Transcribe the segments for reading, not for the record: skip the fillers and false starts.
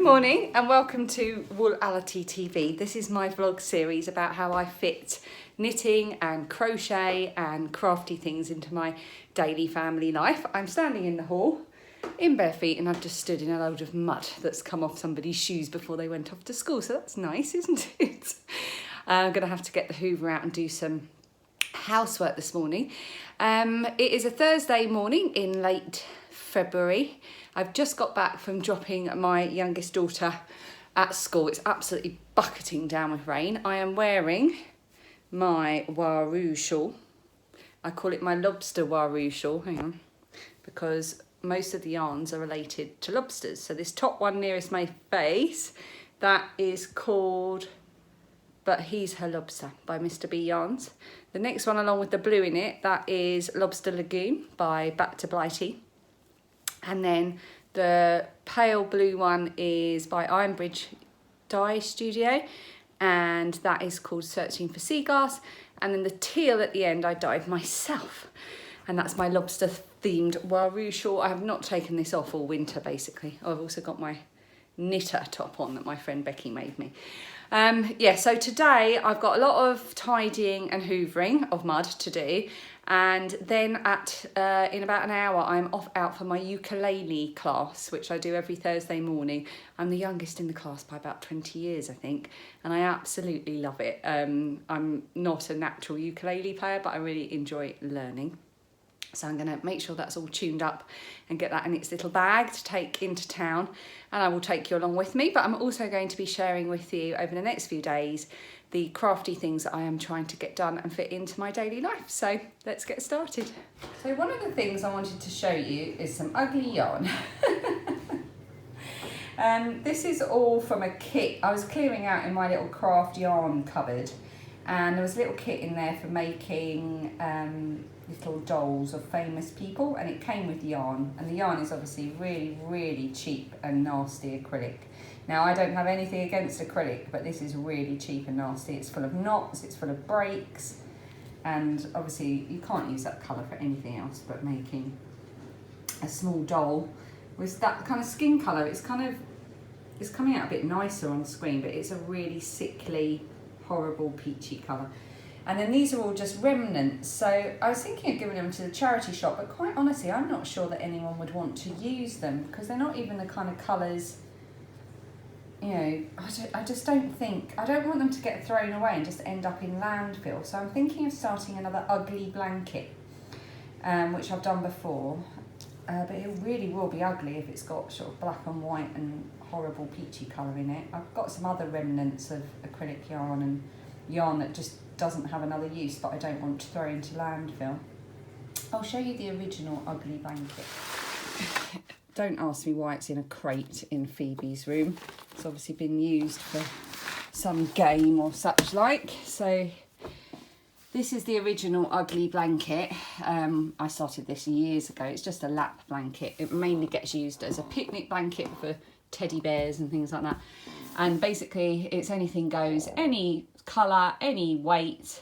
morning and welcome to Woolality TV. This is my vlog series about how I fit knitting and crochet and crafty things into my daily family life. I'm standing in the hall in bare feet and I've just stood in a load of mud that's come off somebody's shoes before they went off to school, so that's nice, isn't it? I'm going to have to get the hoover out and do some housework this morning. It is a Thursday morning in late February. I've just got back from dropping my youngest daughter at school. It's absolutely bucketing down with rain. I am wearing my Waru shawl. I call it my lobster Waru shawl, hang on, because most of the yarns are related to lobsters. So this top one nearest my face, that is called But He's Her Lobster by Mr. B Yarns. The next one along with the blue in it, that is Lobster Lagoon by Back to Blighty. And then the pale blue one is by Ironbridge Dye Studio, and that is called Searching for Sea Glass. And then the teal at the end I dyed myself, and that's my lobster themed Waru shawl. I have not taken this off all winter basically. I've also got my knitter top on that my friend Becky made me. So today I've got a lot of tidying and hoovering of mud to do, and then in about an hour I'm off out for my ukulele class, which I do every Thursday morning. I'm the youngest in the class by about 20 years I think, and I absolutely love it. I'm not a natural ukulele player, but I really enjoy learning. So I'm going to make sure that's all tuned up and get that in its little bag to take into town, and I will take you along with me. But I'm also going to be sharing with you over the next few days the crafty things that I am trying to get done and fit into my daily life. So let's get started. So one of the things I wanted to show you is some ugly yarn. This is all from a kit I was clearing out in my little craft yarn cupboard, and there was a little kit in there for making little dolls of famous people, and it came with yarn, and the yarn is obviously really cheap and nasty acrylic. Now I don't have anything against acrylic, but this is really cheap and nasty. It's full of knots, it's full of breaks, and obviously you can't use that colour for anything else but making a small doll with that kind of skin colour. It's coming out a bit nicer on the screen, but it's a really sickly, horrible peachy colour. And then these are all just remnants. So I was thinking of giving them to the charity shop, but quite honestly, I'm not sure that anyone would want to use them because they're not even the kind of colours, you know, I just don't think, I don't want them to get thrown away and just end up in landfill. So I'm thinking of starting another ugly blanket, which I've done before, but it really will be ugly if it's got sort of black and white and horrible peachy colour in it. I've got some other remnants of acrylic yarn and yarn that just doesn't have another use, but I don't want to throw into landfill. I'll show you the original ugly blanket. Don't ask me why it's in a crate in Phoebe's room. It's obviously been used for some game or such like. So this is the original ugly blanket. I started this years ago. It's just a lap blanket. It mainly gets used as a picnic blanket for teddy bears and things like that. And basically it's anything goes, any colour, any weight,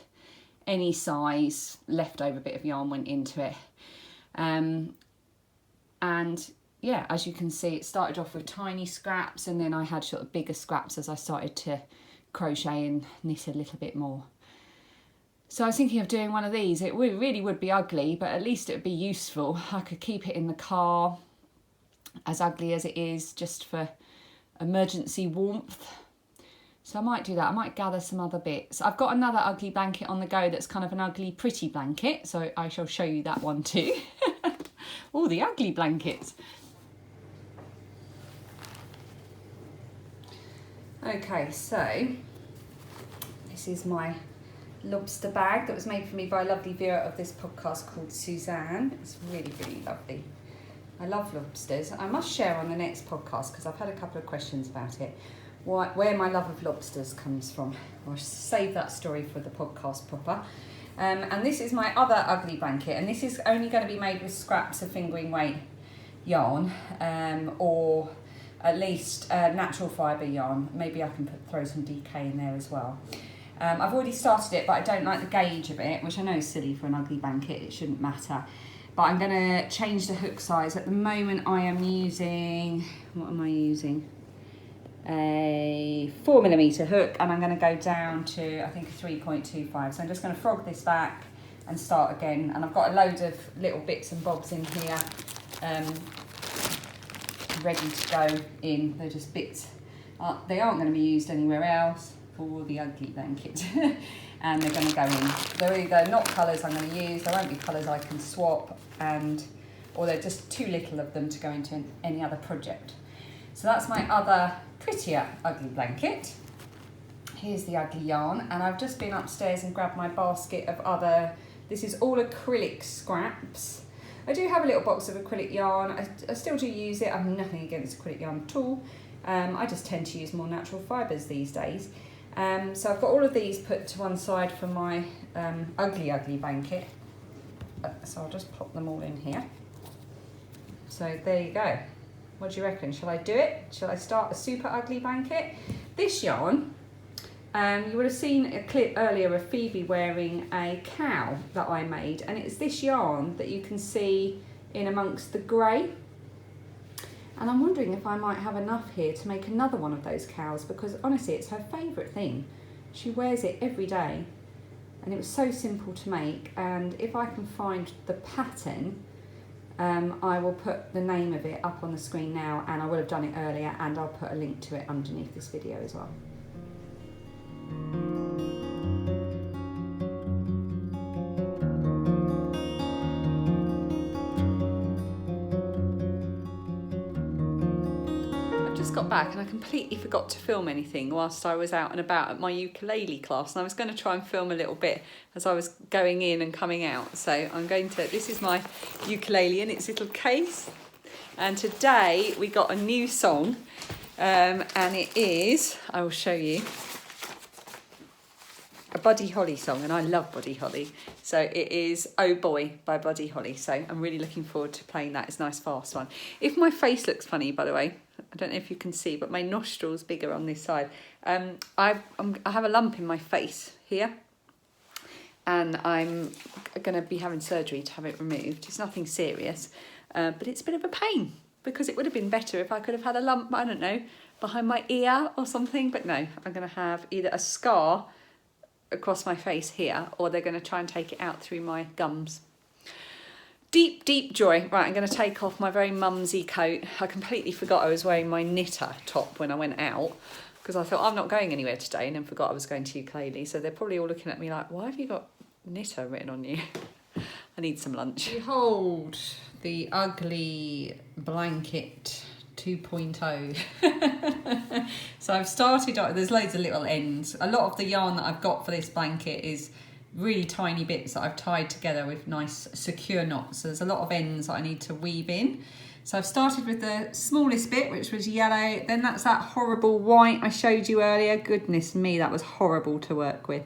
any size, leftover bit of yarn went into it. And yeah, as you can see, it started off with tiny scraps, and then I had sort of bigger scraps as I started to crochet and knit a little bit more. So I was thinking of doing one of these. It really would be ugly, but at least it would be useful. I could keep it in the car, as ugly as it is, just for emergency warmth. So I might do that. I might gather some other bits. I've got another ugly blanket on the go that's kind of an ugly pretty blanket, so I shall show you that one too. All the ugly blankets. Okay, so this is my lobster bag that was made for me by a lovely viewer of this podcast called Suzanne. It's really lovely. I love lobsters. I must share on the next podcast, because I've had a couple of questions about it, where my love of lobsters comes from. I'll save that story for the podcast proper. And this is my other ugly blanket, and this is only going to be made with scraps of fingering weight yarn, or at least natural fibre yarn. Maybe I can throw some DK in there as well. I've already started it, but I don't like the gauge of it, which I know is silly for an ugly blanket. It shouldn't matter. But I'm going to change the hook size. At the moment I am using, what am I using? a 4mm hook, and I'm going to go down to, I think, a 3.25. So I'm just going to frog this back and start again. And I've got a load of little bits and bobs in here ready to go in. They're just bits. They aren't going to be used anywhere else for the ugly blanket. And they're going to go in. They're either not colours I'm going to use, there won't be colours I can swap, or they're just too little of them to go into any other project. So that's my other prettier ugly blanket. Here's the ugly yarn, and I've just been upstairs and grabbed my basket of other, this is all acrylic scraps. I do have a little box of acrylic yarn. I still do use it. I'm nothing against acrylic yarn at all. I just tend to use more natural fibres these days. So I've got all of these put to one side for my ugly blanket. So I'll just pop them all in here. So there you go. What do you reckon? Shall I do it? Shall I start a super ugly blanket? This yarn, you would have seen a clip earlier of Phoebe wearing a cow that I made, and it's this yarn that you can see in amongst the grey. And I'm wondering if I might have enough here to make another one of those cows, because honestly it's her favourite thing. She wears it every day, and it was so simple to make. And if I can find the pattern, I will put the name of it up on the screen now, and I would have done it earlier, and I'll put a link to it underneath this video as well. Got back and I completely forgot to film anything whilst I was out and about at my ukulele class, and I was going to try and film a little bit as I was going in and coming out. So I'm going to, this is my ukulele in its little case, and today we got a new song, and it is, I will show you, a Buddy Holly song, and I love Buddy Holly. So it is Oh Boy by Buddy Holly. So I'm really looking forward to playing that. It's a nice fast one. If my face looks funny, by the way, I don't know if you can see, but my nostril's bigger on this side. I have a lump in my face here, and I'm going to be having surgery to have it removed. It's nothing serious, but it's a bit of a pain, because it would have been better if I could have had a lump, I don't know, behind my ear or something. But no, I'm going to have either a scar across my face here, or they're going to try and take it out through my gums. Deep, deep joy. Right, I'm going to take off my very mumsy coat. I completely forgot I was wearing my knitter top when I went out, because I thought I'm not going anywhere today, and then forgot I was going to ukulele. So they're probably all looking at me like, why have you got knitter written on you? I need some lunch. Behold the ugly blanket 2.0. So I've started, there's loads of little ends. A lot of the yarn that I've got for this blanket is really tiny bits that I've tied together with nice secure knots. So there's a lot of ends that I need to weave in. So I've started with the smallest bit, which was yellow. Then that's that horrible white I showed you earlier. Goodness me, that was horrible to work with.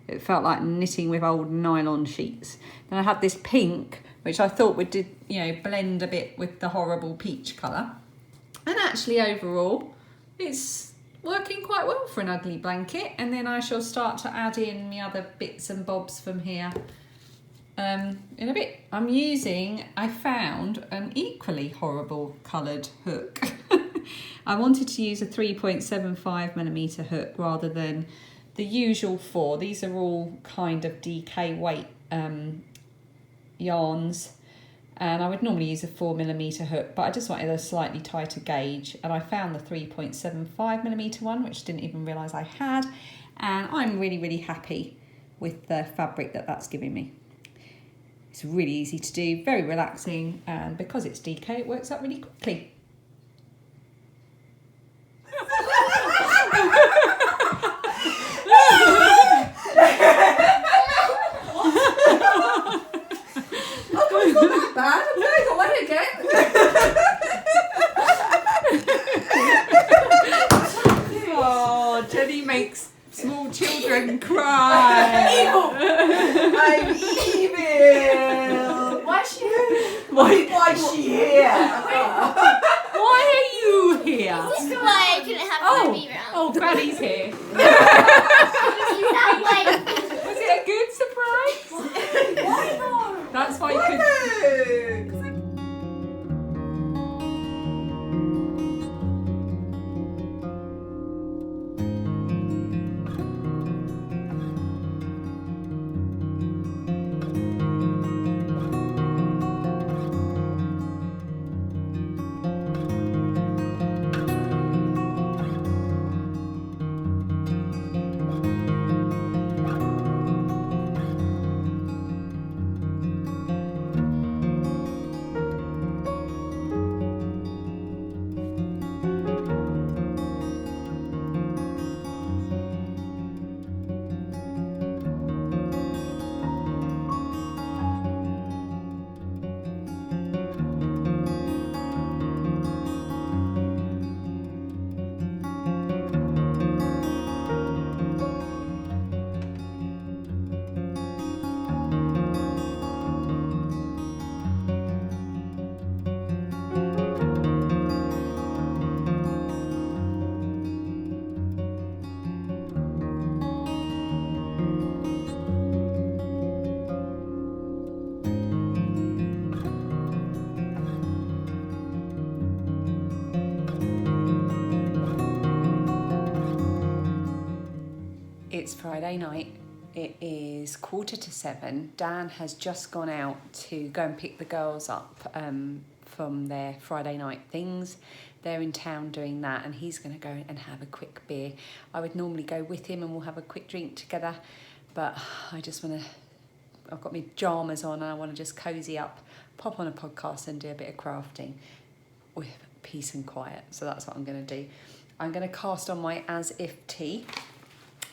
It felt like knitting with old nylon sheets. Then I had this pink, which I thought would, blend a bit with the horrible peach colour. And actually overall, it's working quite well for an ugly blanket. And then I shall start to add in the other bits and bobs from here in a bit. I found an equally horrible coloured hook. I wanted to use a 3.75mm hook rather than the usual 4. These are all kind of DK weight yarns. And I would normally use a 4mm hook, but I just wanted a slightly tighter gauge. And I found the 3.75mm one, which I didn't even realise I had. And I'm really, really happy with the fabric that that's giving me. It's really easy to do, very relaxing, and because it's DK, it works out really quickly. Bad. No, I got one again. Oh, Jenny makes small children cry. Evil. I'm evil. Why is she here? Why is she here? Why are you here? This is why I couldn't have my baby around. Oh, Granny's here. Was it a good surprise? Why not? That's why you could. It's Friday night. It is 6:45. Dan has just gone out to go and pick the girls up from their Friday night things. They're in town doing that, and he's going to go and have a quick beer. I would normally go with him and we'll have a quick drink together, but I just want to, I've got my pyjamas on and I want to just cozy up, pop on a podcast and do a bit of crafting with peace and quiet. So that's what I'm going to do. I'm going to cast on my As If tee.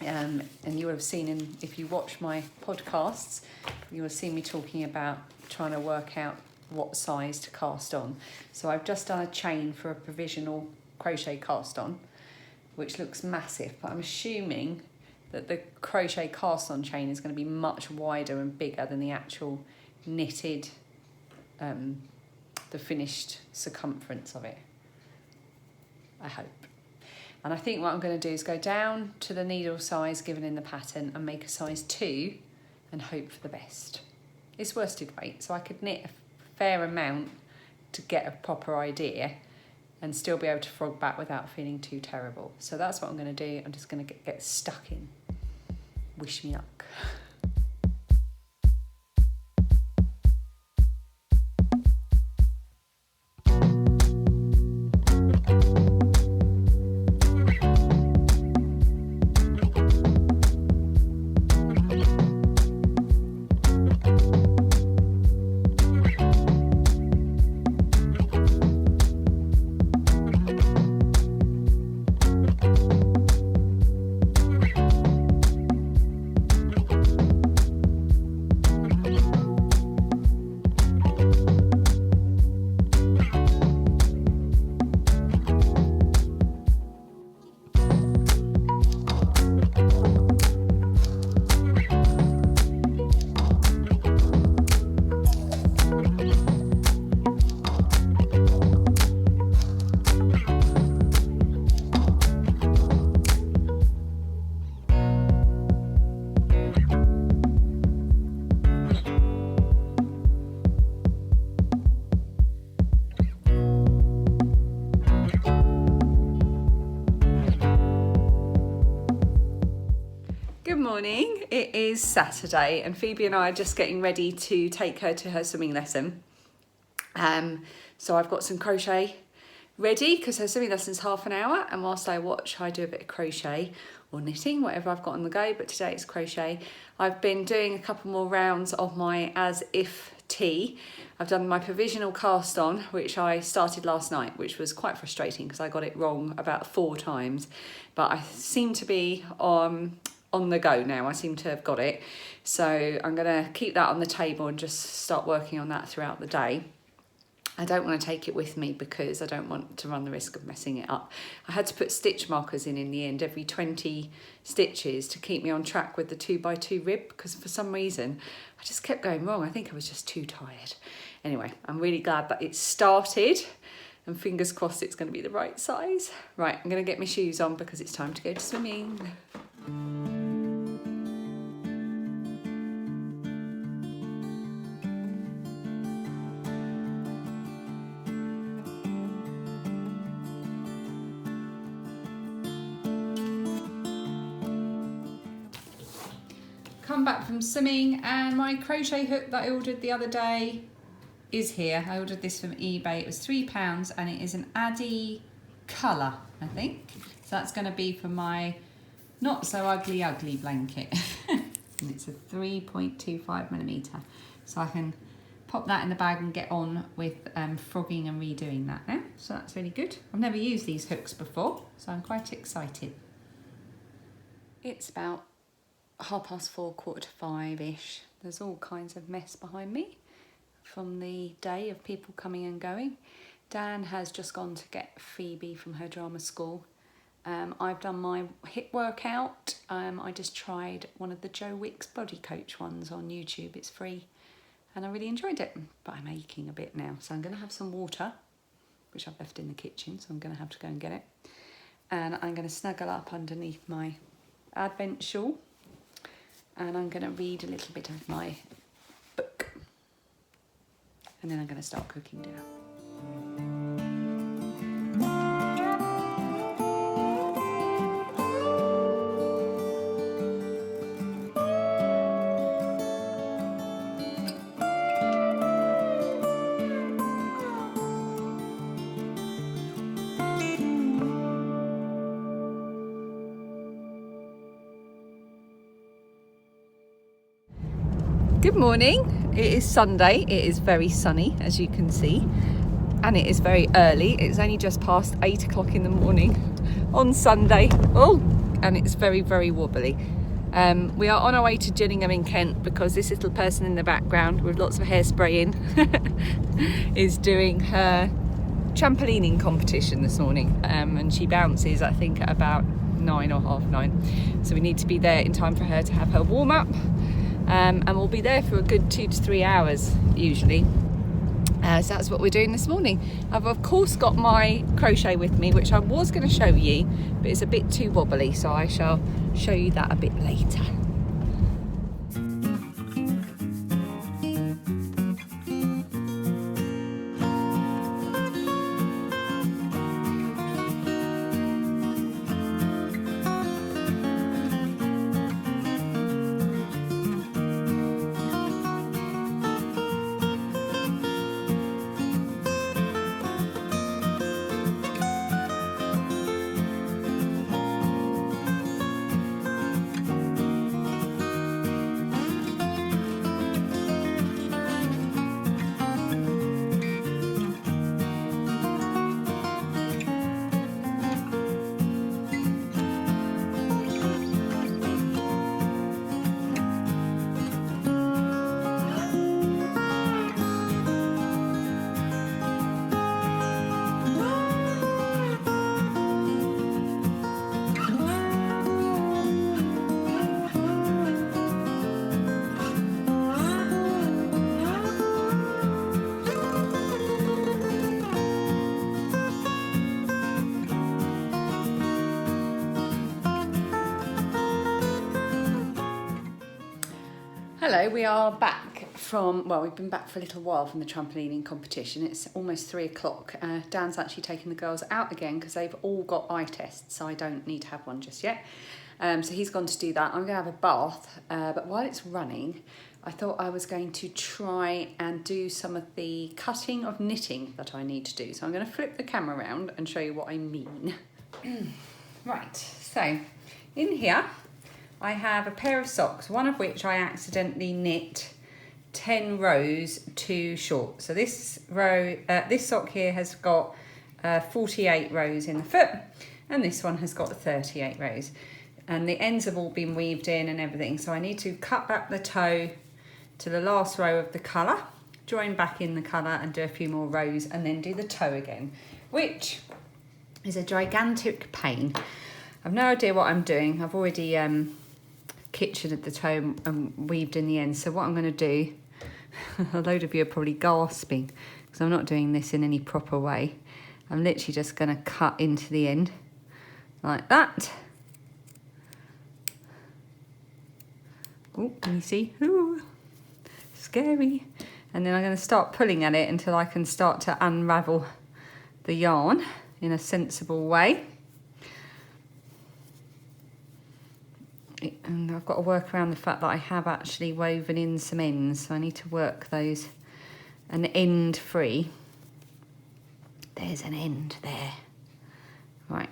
And you would have seen, if you watch my podcasts, you will see me talking about trying to work out what size to cast on. So I've just done a chain for a provisional crochet cast on, which looks massive, but I'm assuming that the crochet cast on chain is going to be much wider and bigger than the actual knitted, the finished circumference of it, I hope. And I think what I'm going to do is go down to the needle size given in the pattern and make a size 2 and hope for the best. It's worsted weight, so I could knit a fair amount to get a proper idea and still be able to frog back without feeling too terrible. So that's what I'm going to do. I'm just going to get stuck in. Wish me luck. Good morning. It is Saturday and Phoebe and I are just getting ready to take her to her swimming lesson. So I've got some crochet ready because her swimming lesson's half an hour, and whilst I watch I do a bit of crochet or knitting, whatever I've got on the go, but today it's crochet. I've been doing a couple more rounds of my As If tee. I've done my provisional cast on, which I started last night, which was quite frustrating because I got it wrong about 4 times, but I seem to be on the go now. I seem to have got it. So I'm going to keep that on the table and just start working on that throughout the day. I don't want to take it with me because I don't want to run the risk of messing it up. I had to put stitch markers in the end, every 20 stitches to keep me on track with the 2x2 rib, because for some reason I just kept going wrong. I think I was just too tired. Anyway, I'm really glad that it started, and fingers crossed it's going to be the right size. Right, I'm going to get my shoes on because it's time to go to swimming. Come back from swimming and my crochet hook that I ordered the other day is here. I ordered this from eBay. It was £3 and it is an Addy colour, I think. So that's going to be for my not so ugly blanket. And it's a 3.25mm. So I can pop that in the bag and get on with frogging and redoing that now. So that's really good. I've never used these hooks before, so I'm quite excited. It's about 4:30, 4:45-ish. There's all kinds of mess behind me from the day of people coming and going. Dan has just gone to get Phoebe from her drama school. I've done my hip workout. I just tried one of the Joe Wicks body coach ones on YouTube. It's free and I really enjoyed it, but I'm aching a bit now. So I'm going to have some water, which I've left in the kitchen, so I'm going to have to go and get it. And I'm going to snuggle up underneath my Advent shawl. And I'm going to read a little bit of my book. And then I'm going to start cooking dinner. Good morning. It is Sunday. It is very sunny, as you can see, and it is very early. It's only just past 8 o'clock in the morning on Sunday. Oh, and it's very, very wobbly. We are on our way to Gillingham in Kent because this little person in the background with lots of hairspray in is doing her trampolining competition this morning, and she bounces, I think, at about 9 or half 9. So we need to be there in time for her to have her warm up, and we'll be there for a good 2 to 3 hours usually. So that's what we're doing this morning. I've of course got my crochet with me, which I was going to show you, but it's a bit too wobbly, so I shall show you that a bit later. Hello, we are back from, well, we've been back for a little while from the trampolining competition. It's almost 3 o'clock. Dan's actually taken the girls out again because they've all got eye tests, so I don't need to have one just yet. So he's gone to do that. I'm going to have a bath, but while it's running, I thought I was going to try and do some of the cutting of knitting that I need to do. So I'm going to flip the camera around and show you what I mean. Right, so in here, I have a pair of socks, one of which I accidentally knit 10 rows too short. So this row, this sock here has got 48 rows in the foot, and this one has got 38 rows. And the ends have all been weaved in and everything. So I need to cut back the toe to the last row of the colour, join back in the colour and do a few more rows and then do the toe again, which is a gigantic pain. I've no idea what I'm doing. I've already kitchened the toe and weaved in the end. So what I'm going to do, a load of you are probably gasping because I'm not doing this in any proper way. I'm literally just going to cut into the end like that. Oh, can you see? Ooh, scary. And then I'm going to start pulling at it until I can start to unravel the yarn in a sensible way. And I've got to work around the fact that I have actually woven in some ends, so I need to work those an end free. There's an end there. Right,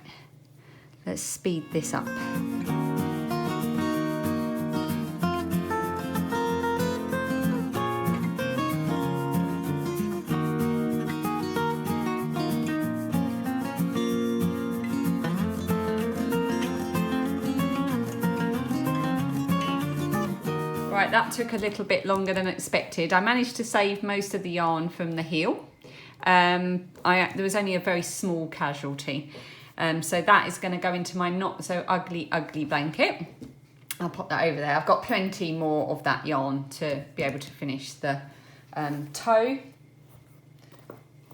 let's speed this up. Right, that took a little bit longer than expected. I managed to save most of the yarn from the heel. There was only a very small casualty. So that is going to go into my not so ugly blanket. I'll pop that over there. I've got plenty more of that yarn to be able to finish the toe.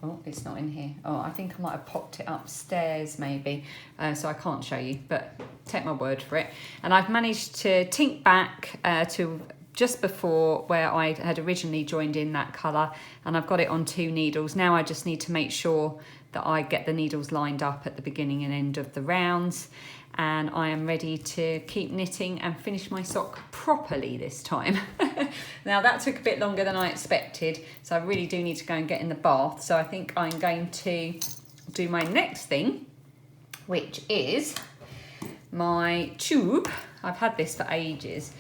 Oh, it's not in here. Oh, I think I might have popped it upstairs maybe. So I can't show you, but take my word for it. And I've managed to tink back to just before where I had originally joined in that colour, and I've got it on 2 needles. Now I just need to make sure that I get the needles lined up at the beginning and end of the rounds, and I am ready to keep knitting and finish my sock properly this time. Now that took a bit longer than I expected, so I really do need to go and get in the bath. So I think I'm going to do my next thing, which is my tube. I've had this for ages.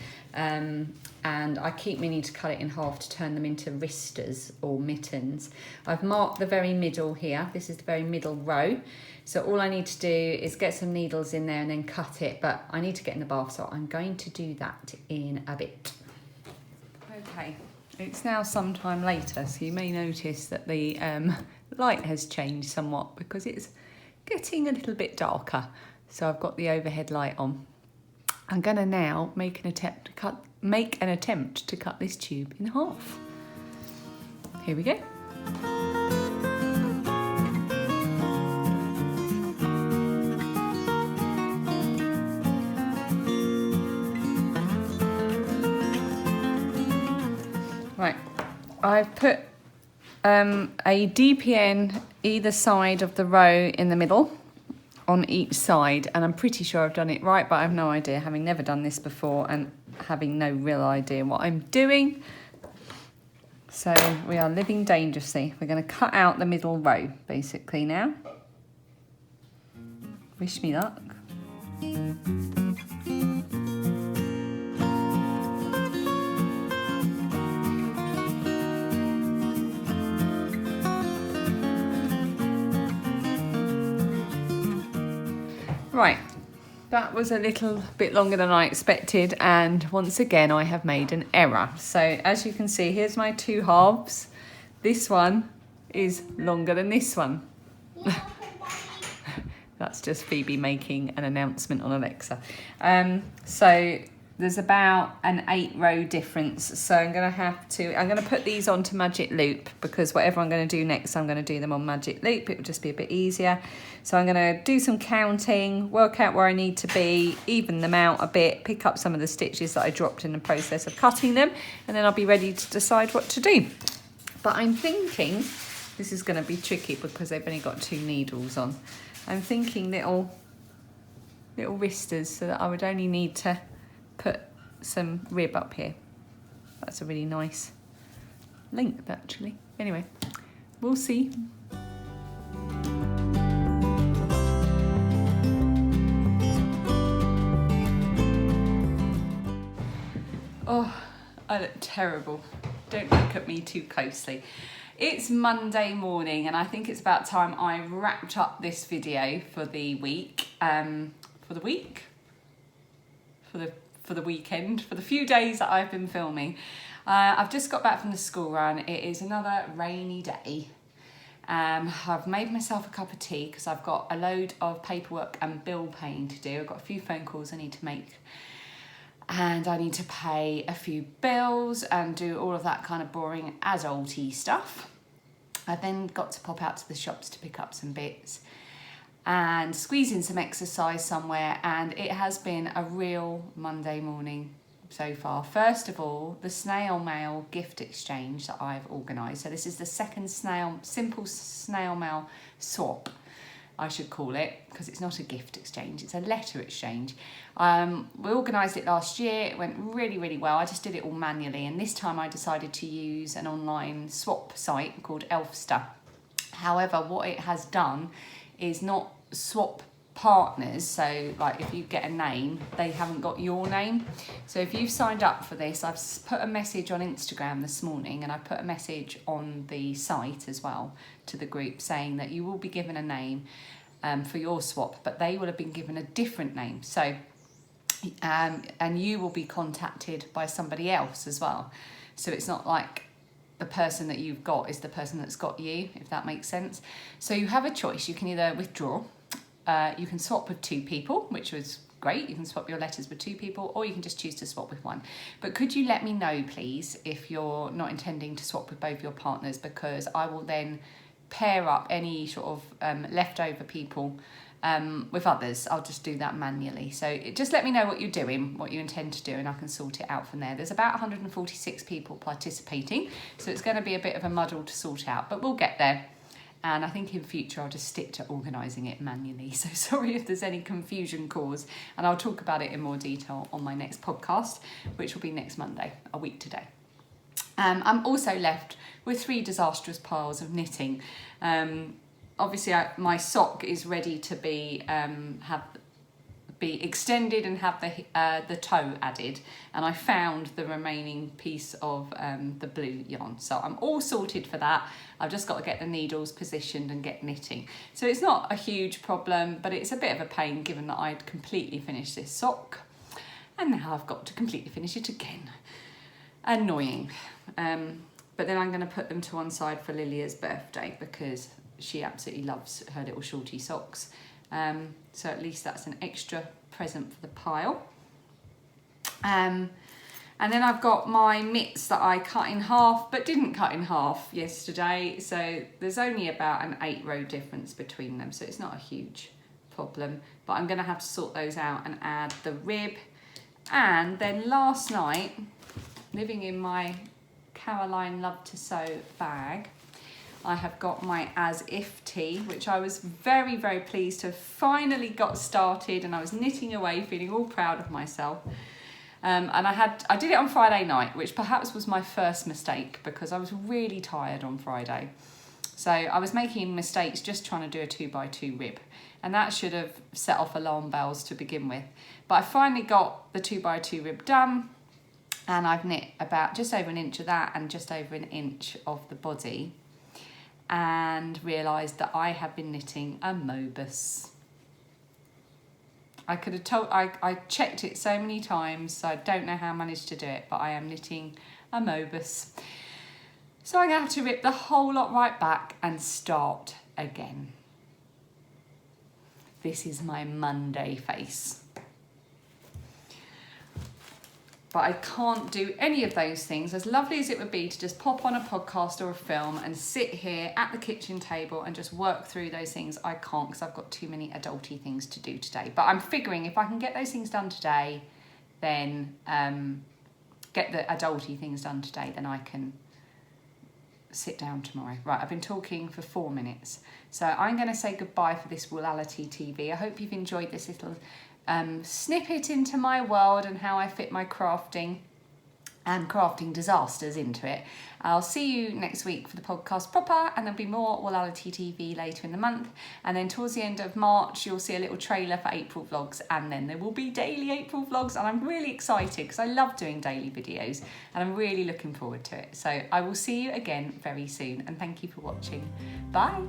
and I keep meaning to cut it in half to turn them into wristers or mittens. I've marked the very middle here. This is the very middle row. So all I need to do is get some needles in there and then cut it, but I need to get in the bath, so I'm going to do that in a bit. Okay, it's now sometime later, so you may notice that the light has changed somewhat because it's getting a little bit darker. So I've got the overhead light on. I'm gonna now make an attempt to cut this tube in half. Here we go. Right, I've put a DPN either side of the row in the middle on each side, and I'm pretty sure I've done it right, but I have no idea, having never done this before and having no real idea what I'm doing. So we are living dangerously. We're going to cut out the middle row basically now. Wish me luck. Right, that was a little bit longer than I expected, and once again I have made an error. So as you can see, here's my two halves. This one is longer than this one. That's just Phoebe making an announcement on Alexa. So there's about an 8-row difference. So I'm going to put these onto magic loop, because whatever I'm going to do next, I'm going to do them on magic loop. It will just be a bit easier. So I'm going to do some counting, work out where I need to be, even them out a bit, pick up some of the stitches that I dropped in the process of cutting them, and then I'll be ready to decide what to do. But I'm thinking, this is going to be tricky because they've only got 2 needles on. I'm thinking little wristers, so that I would only need to put some rib up here. That's a really nice length actually. Anyway, we'll see. Oh, I look terrible. Don't look at me too closely. It's Monday morning, and I think it's about time I wrapped up this video for the week. For the weekend, for the few days that I've been filming. I've just got back from the school run. It is another rainy day. I've made myself a cup of tea because I've got a load of paperwork and bill paying to do. I've got a few phone calls I need to make, and I need to pay a few bills and do all of that kind of boring adulty stuff. I then got to pop out to the shops to pick up some bits and squeeze in some exercise somewhere, and it has been a real Monday morning so far. First of all, the snail mail gift exchange that I've organised. So this is the second simple snail mail swap, I should call it, because it's not a gift exchange, it's a letter exchange. We organised it last year. It went really, really well. I just did it all manually, and this time I decided to use an online swap site called Elfster. However, what it has done is not swap partners. So like if you get a name, they haven't got your name. So if you've signed up for this, I've put a message on Instagram this morning, and I put a message on the site as well to the group saying that you will be given a name for your swap, but they will have been given a different name. So and you will be contacted by somebody else as well. So it's not like the person that you've got is the person that's got you, if that makes sense. So you have a choice. You can either withdraw, you can swap with 2 people, which was great. You can swap your letters with 2 people, or you can just choose to swap with 1. But could you let me know, please, if you're not intending to swap with both your partners, because I will then pair up any sort of leftover people with others. I'll just do that manually. So just let me know what you're doing, what you intend to do, and I can sort it out from there. There's about 146 people participating, so it's going to be a bit of a muddle to sort out, but we'll get there. And I think in future I'll just stick to organising it manually. So sorry if there's any confusion caused, and I'll talk about it in more detail on my next podcast, which will be next Monday, a week today. I'm also left with 3 disastrous piles of knitting. Obviously my sock is ready to be have be extended and have the toe added, and I found the remaining piece of the blue yarn, so I'm all sorted for that. I've just got to get the needles positioned and get knitting. So it's not a huge problem, but it's a bit of a pain given that I'd completely finished this sock and now I've got to completely finish it again. Annoying. But then I'm going to put them to one side for Lilia's birthday because she absolutely loves her little shorty socks. So at least that's an extra present for the pile. And then I've got my mitts that I cut in half but didn't cut in half yesterday. So there's only about an 8-row difference between them. So it's not a huge problem. But I'm going to have to sort those out and add the rib. And then last night, living in my Caroline Love to Sew bag, I have got my As If tee, which I was very, very pleased to have finally got started, and I was knitting away, feeling all proud of myself. And I did it on Friday night, which perhaps was my first mistake because I was really tired on Friday. So I was making mistakes just trying to do a 2x2 rib, and that should have set off alarm bells to begin with. But I finally got the 2x2 rib done, and I've knit about just over an inch of that and just over an inch of the body, and realised that I have been knitting a Mobus. I could have told, I checked it so many times, so I don't know how I managed to do it, but I am knitting a Mobus. So I'm going to have to rip the whole lot right back and start again. This is my Monday face. But I can't do any of those things, as lovely as it would be to just pop on a podcast or a film and sit here at the kitchen table and just work through those things. I can't, because I've got too many adulty things to do today. But I'm figuring if I can get those things done today, then get the adulty things done today, then I can sit down tomorrow. Right, I've been talking for 4 minutes. So I'm going to say goodbye for this Woolality TV. I hope you've enjoyed this little snippet into my world and how I fit my crafting and crafting disasters into it. I'll see you next week for the podcast proper, and there'll be more Woolality TV later in the month, and then towards the end of March you'll see a little trailer for April vlogs, and then there will be daily April vlogs, and I'm really excited because I love doing daily videos and I'm really looking forward to it. So I will see you again very soon, and thank you for watching. Bye.